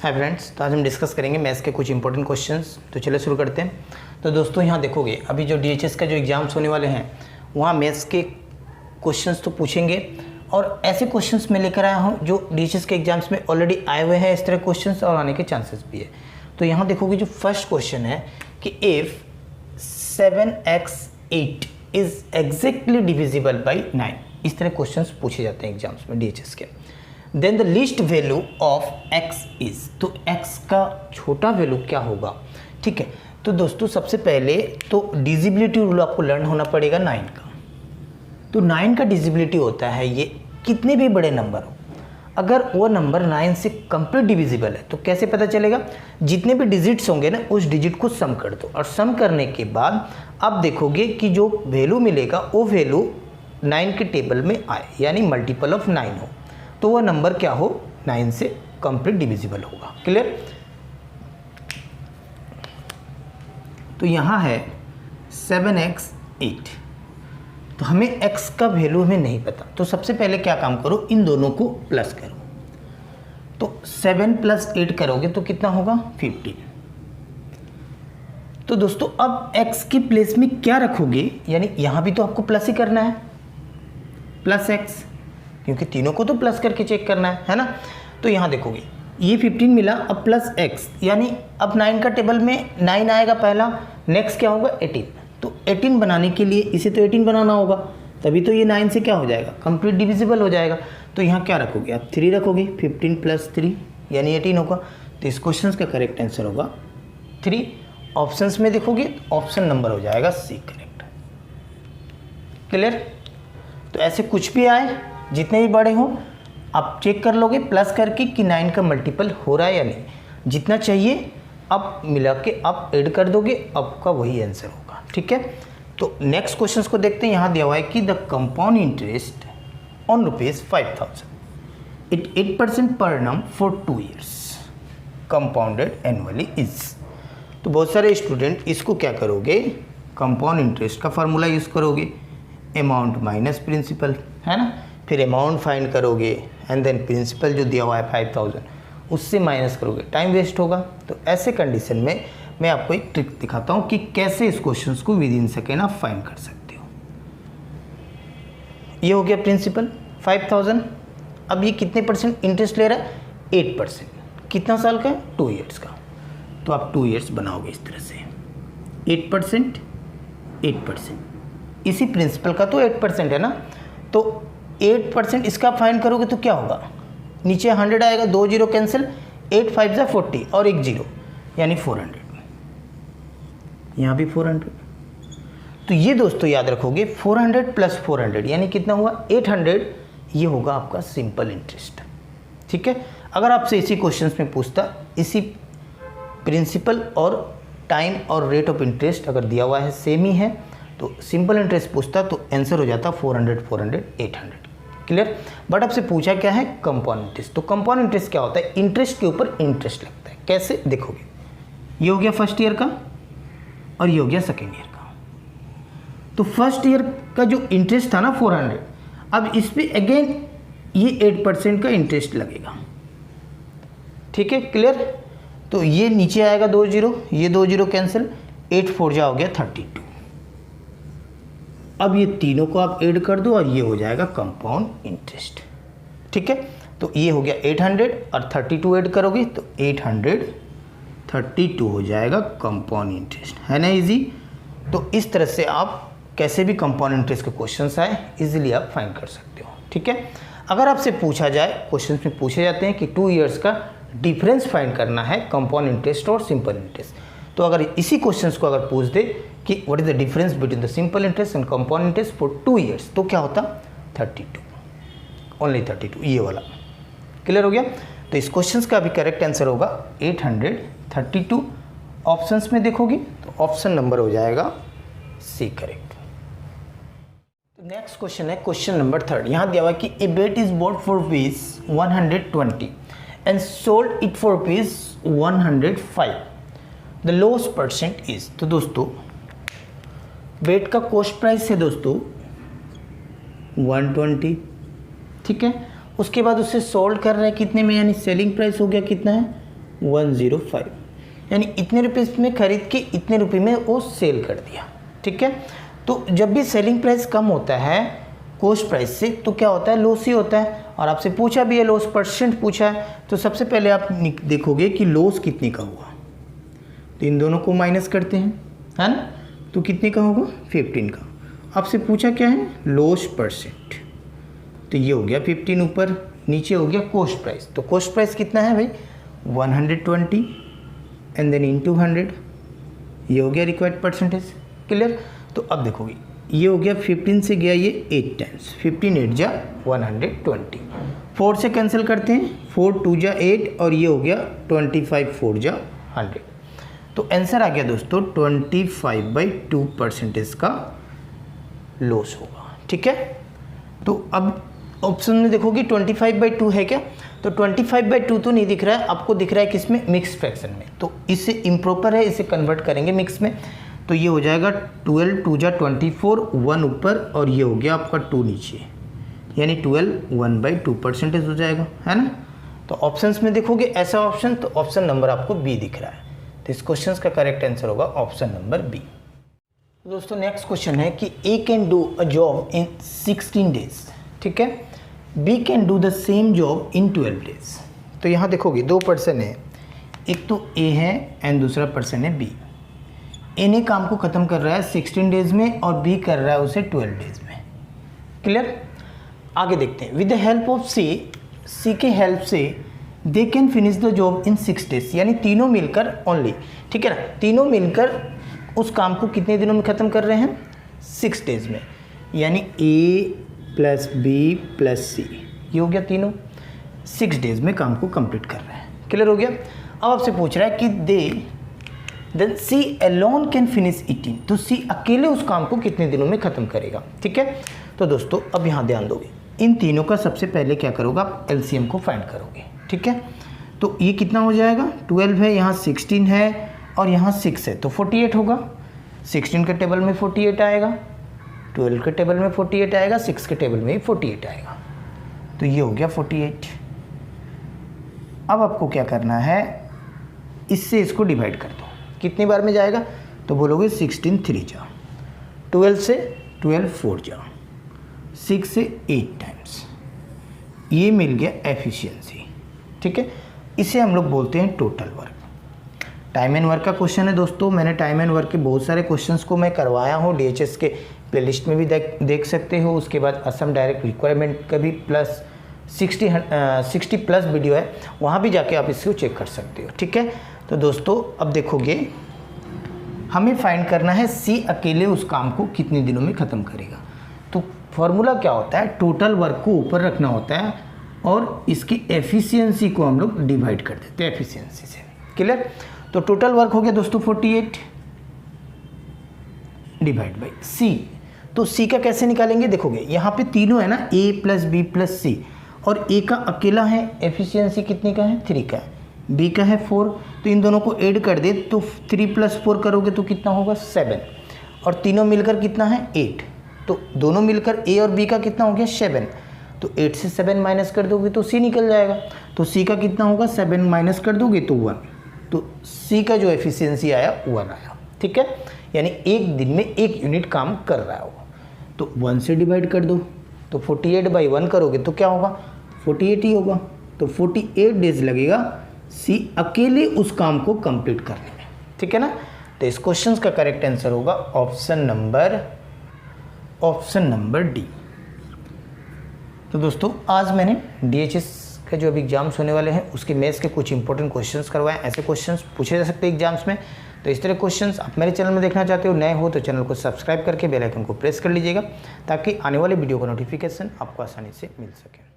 Hi friends, तो आज हम डिस्कस करेंगे मैथ्स के कुछ इंपॉर्टेंट क्वेश्चंस। तो चलिए शुरू करते हैं। तो दोस्तों यहाँ देखोगे अभी जो डीएचएस का जो एग्ज़ाम्स होने वाले हैं वहाँ मैथ्स के क्वेश्चंस तो पूछेंगे, और ऐसे क्वेश्चंस मैं लेकर आया हूँ जो डीएचएस के एग्जाम्स में ऑलरेडी आए हुए हैं, इस तरह क्वेश्चंस और आने के चांसेस भी है। तो यहाँ देखोगे जो फर्स्ट क्वेश्चन है कि if 7x8 is exactly divisible by 9, इस तरह क्वेश्चंस पूछे जाते हैं एग्जाम्स में डीएचएस के। Then the least value of x is, तो x का छोटा वैल्यू क्या होगा। ठीक है, तो दोस्तों सबसे पहले तो डिविजिबिलिटी रूल आपको लर्न होना पड़ेगा 9 का। तो 9 का डिविजिबिलिटी होता है ये कितने भी बड़े नंबर हो, अगर वो नंबर 9 से कंप्लीट डिविजिबल है तो कैसे पता चलेगा, जितने भी डिजिट्स होंगे ना उस डिजिट को सम कर दो, और सम करने के बाद आप देखोगे कि जो वैल्यू मिलेगा वो वैल्यू 9 के टेबल में आए, यानी मल्टीपल ऑफ 9 हो, तो वह नंबर क्या हो, 9 से कंप्लीट डिविजिबल होगा। क्लियर। तो यहाँ है 7x8, तो हमें x का वैल्यू हमें नहीं पता, तो सबसे पहले क्या काम करो, इन दोनों को प्लस करो। तो 7 + 8 करोगे तो कितना होगा, 15। तो दोस्तों अब x की प्लेस में क्या रखोगे, यानी यहाँ भी तो आपको प्लस ही करना है, +x, क्योंकि तीनों को तो प्लस करके चेक करना है ना। तो यहाँ देखोगे ये 15 मिला, अब +x, यानी अब 9 का टेबल में 9 आएगा पहला, नेक्स्ट क्या होगा 18। तो 18 बनाने के लिए इसे तो 18 बनाना होगा, तभी तो ये 9 से क्या हो जाएगा, कंप्लीट डिविजिबल हो जाएगा। तो यहाँ क्या रखोगे आप, 3 रखोगे, 15 + 3 यानी 18 होगा। तो इस क्वेश्चन का करेक्ट आंसर होगा 3। ऑप्शंस में देखोगे ऑप्शन नंबर हो जाएगा सी करेक्ट। क्लियर। तो ऐसे कुछ भी आए, जितने भी बड़े हों आप चेक कर लोगे प्लस करके कि 9 का मल्टीपल हो रहा है या नहीं, जितना चाहिए अब मिला के आप ऐड कर दोगे, आपका वही आंसर होगा। ठीक है, तो नेक्स्ट क्वेश्चन को देखते हैं। यहाँ दिया हुआ है कि the compound interest on ₹5,000 at 8% per annum for 2 years compounded annually is. तो बहुत सारे स्टूडेंट इसको क्या करोगे, कंपाउंड इंटरेस्ट का फार्मूला यूज़ करोगे, अमाउंट माइनस प्रिंसिपल, है ना, फिर अमाउंट फाइंड करोगे एंड देन प्रिंसिपल जो दिया हुआ है 5,000 उससे माइनस करोगे, टाइम वेस्ट होगा। तो ऐसे कंडीशन में मैं आपको एक ट्रिक दिखाता हूँ कि कैसे इस क्वेश्चन को विद इन सेकेंड आप फाइंड कर सकते हो। ये हो गया प्रिंसिपल 5,000। अब ये कितने % इंटरेस्ट ले रहा है, 8%। कितना साल का है, 2 years का। तो आप 2 years बनाओगे इस तरह से, 8%, 8%, इसी प्रिंसिपल का तो 8% है ना, तो 8% इसका फाइंड करोगे तो क्या होगा, नीचे 100 आएगा, 2 0 कैंसिल, 8 5 जा 40 और 1 0 यानी 400, यहाँ भी 400। तो ये दोस्तों याद रखोगे 400 + 400 यानी कितना हुआ, 800, ये होगा आपका सिंपल इंटरेस्ट। ठीक है, अगर आपसे इसी क्वेश्चंस में पूछता, इसी प्रिंसिपल और टाइम और रेट ऑफ इंटरेस्ट अगर दिया हुआ है सेम ही है, तो सिंपल इंटरेस्ट पूछता तो आंसर हो जाता 400 400 800। क्लियर। बट आपसे पूछा क्या है, कंपाउंड इंटरेस्ट। तो कंपाउंड इंटरेस्ट क्या होता है, इंटरेस्ट के ऊपर इंटरेस्ट लगता है। कैसे देखोगे, ये हो गया फर्स्ट ईयर का और ये हो गया सेकेंड ईयर का। तो फर्स्ट ईयर का जो इंटरेस्ट था ना 400, अब इस पर अगेन ये 8% का इंटरेस्ट लगेगा। ठीक है, क्लियर। तो ये नीचे आएगा 2 0, ये 2 0 कैंसिल, 8 4 जा हो गया 32। अब ये तीनों को आप ऐड कर दो और ये हो जाएगा कंपाउंड इंटरेस्ट। ठीक है, तो ये हो गया 800 और 32 ऐड करोगे तो 832 हो जाएगा कंपाउंड इंटरेस्ट, है ना इजी। तो इस तरह से आप कैसे भी कंपाउंड इंटरेस्ट के क्वेश्चंस आए इजीली आप फाइंड कर सकते हो। ठीक है, अगर आपसे पूछा जाए, क्वेश्चंस में पूछे जाते हैं कि 2 years का डिफरेंस फाइंड करना है कंपाउंड इंटरेस्ट और सिंपल इंटरेस्ट, तो अगर इसी क्वेश्चंस को अगर पूछ दे कि what is the difference between the simple interest and compound interest for 2 years, तो क्या होता, 32, ओनली 32, ये वाला। क्लियर हो गया। तो इस क्वेश्चंस का भी करेक्ट आंसर होगा 832। ऑप्शंस में देखोगे तो ऑप्शन नंबर हो जाएगा सी करेक्ट। तो नेक्स्ट क्वेश्चन है क्वेश्चन नंबर 3। यहाँ दिया हुआ कि a bat is bought for ₹120 and sold it for ₹105, the loss % is. तो दोस्तों बेट का कॉस्ट प्राइस है दोस्तों 120, ठीक है। उसके बाद उसे सोल्ड कर रहे हैं कितने में, यानी सेलिंग प्राइस हो गया कितना है 105, यानी इतने रुपये में खरीद के इतने रुपये में वो सेल कर दिया। ठीक है, तो जब भी सेलिंग प्राइस कम होता है कॉस्ट प्राइस से तो क्या होता है, लॉस ही होता है। और आपसे पूछा भी है, लॉस परसेंट पूछा है, तो सबसे पहले आप देखोगे कि लॉस कितने का हुआ, तो इन दोनों को माइनस करते हैं, है ना, तो कितने का होगा, 15 का। आपसे पूछा क्या है, लॉस परसेंट, तो ये हो गया 15 ऊपर, नीचे हो गया कॉस्ट प्राइस। तो कॉस्ट प्राइस कितना है भाई, 120 एंड देन इनटू 100, ये हो गया रिक्वायर्ड परसेंटेज। क्लियर। तो अब देखोगे ये हो गया 15 से गया ये 8 टाइम्स, 15 8 जा 120, 4 से कैंसिल करते हैं, 4 2 जा 8 और ये हो गया 25 4 जा 100। तो आंसर आ गया दोस्तों 25/2% का लॉस होगा। ठीक है, तो अब ऑप्शन में देखोगे 25/2 है क्या, तो 25/2 तो नहीं दिख रहा है आपको, दिख रहा है किसमें, मिक्स फ्रैक्शन में। तो इससे इम्प्रॉपर है, इसे कन्वर्ट करेंगे मिक्स में, तो ये हो जाएगा 12 2 जा 24, 1 ऊपर और ये हो गया आपका 2 नीचे, यानी 12 1/2% हो जाएगा, है ना। तो ऑप्शंस में देखोगे ऐसा ऑप्शन, तो ऑप्शन नंबर आपको बी दिख रहा है, तो इस क्वेश्चन का करेक्ट आंसर होगा ऑप्शन नंबर बी। दोस्तों नेक्स्ट क्वेश्चन है कि A can do a job in 16 days, ठीक है, B can do the same job in 12 days. तो यहाँ देखोगे 2 पर्सन है, एक तो ए है एंड दूसरा पर्सन है बी। ए ने काम को ख़त्म कर रहा है 16 डेज में और बी कर रहा है उसे 12 डेज में। क्लियर। आगे देखते हैं, विद द हेल्प ऑफ सी के हेल्प से they can finish the job in 6 days, यानी तीनों मिलकर ओनली, ठीक है ना, तीनों मिलकर उस काम को कितने दिनों में ख़त्म कर रहे हैं, 6 डेज में, यानी ए प्लस बी प्लस सी, ये हो गया तीनों 6 डेज में काम को कंप्लीट कर रहे हैं। क्लियर हो गया। अब आपसे पूछ रहा है कि then C alone can finish it in, तो सी अकेले उस काम को कितने दिनों में ख़त्म करेगा। ठीक है, तो दोस्तों अब यहाँ ध्यान दोगे, इन तीनों का सबसे पहले क्या करोगे आप, एलसीएम को फाइंड करोगे। ठीक है, तो ये कितना हो जाएगा, 12 है, यहाँ 16 है और यहाँ 6 है, तो 48 होगा। 16 के टेबल में 48 आएगा, 12 के टेबल में 48 आएगा, 6 के टेबल में ही 48 आएगा, तो ये हो गया 48। अब आपको क्या करना है, इससे इसको डिवाइड कर दो, कितनी बार में जाएगा, तो बोलोगे 16 3 जा, 12 से 12 4 जा, 6 से 8 टाइम्स, ये मिल गया एफिशिएंसी। ठीक है, इसे हम लोग बोलते हैं total work. Time and work का क्वेश्चन है दोस्तों, मैंने टाइम एंड वर्क के बहुत सारे क्वेश्चंस को मैं करवाया हूँ, डीएचएस के प्लेलिस्ट में भी देख सकते हो। उसके बाद असम डायरेक्ट रिक्वायरमेंट का भी प्लस 60 प्लस वीडियो है, वहाँ भी जाके आप इसको चेक कर सकते हो। ठीक है, तो दोस्तों अब देखोगे हमें फाइंड करना है सी अकेले उस काम को कितने दिनों में ख़त्म करेगा। तो फॉर्मूला क्या होता है, टोटल वर्क को ऊपर रखना होता है और इसकी एफिशिएंसी को हम लोग डिवाइड कर देते हैं एफिशिएंसी से। क्लियर। तो टोटल वर्क हो गया दोस्तों 48 डिवाइड बाई सी। तो सी का कैसे निकालेंगे, देखोगे यहाँ पे तीनों है ना, ए प्लस बी प्लस सी, और ए का अकेला है, एफिशिएंसी कितने का है, 3 का है, बी का है 4, तो इन दोनों को ऐड कर दे, तो 3 + 4 करोगे तो कितना होगा 7, और तीनों मिलकर कितना है 8, तो दोनों मिलकर ए और बी का कितना हो गया 7, तो 8 से 7 माइनस कर दोगे तो सी निकल जाएगा। तो सी का कितना होगा, 7 माइनस कर दोगे तो 1, तो सी का जो एफिशिएंसी आया 1 आया। ठीक है, यानी एक दिन में 1 यूनिट काम कर रहा है वो। तो 1 से डिवाइड कर दो, तो 48/1 करोगे तो क्या होगा, 48 ही होगा। तो 48 डेज लगेगा सी अकेले उस काम को कंप्लीट करने में। ठीक है ना, तो इस क्वेश्चन का करेक्ट आंसर होगा ऑप्शन नंबर डी। तो दोस्तों आज मैंने डीएचएस का जो अभी एग्जाम्स होने वाले हैं उसके मैथ्स के कुछ इंपॉर्टेंट क्वेश्चंस करवाए। ऐसे क्वेश्चंस पूछे जा सकते हैं एग्जाम्स में, तो इस तरह क्वेश्चंस आप मेरे चैनल में देखना चाहते हो, नए हो तो चैनल को सब्सक्राइब करके बेल आइकन को प्रेस कर लीजिएगा, ताकि आने वाले वीडियो का नोटिफिकेशन आपको आसानी से मिल सके।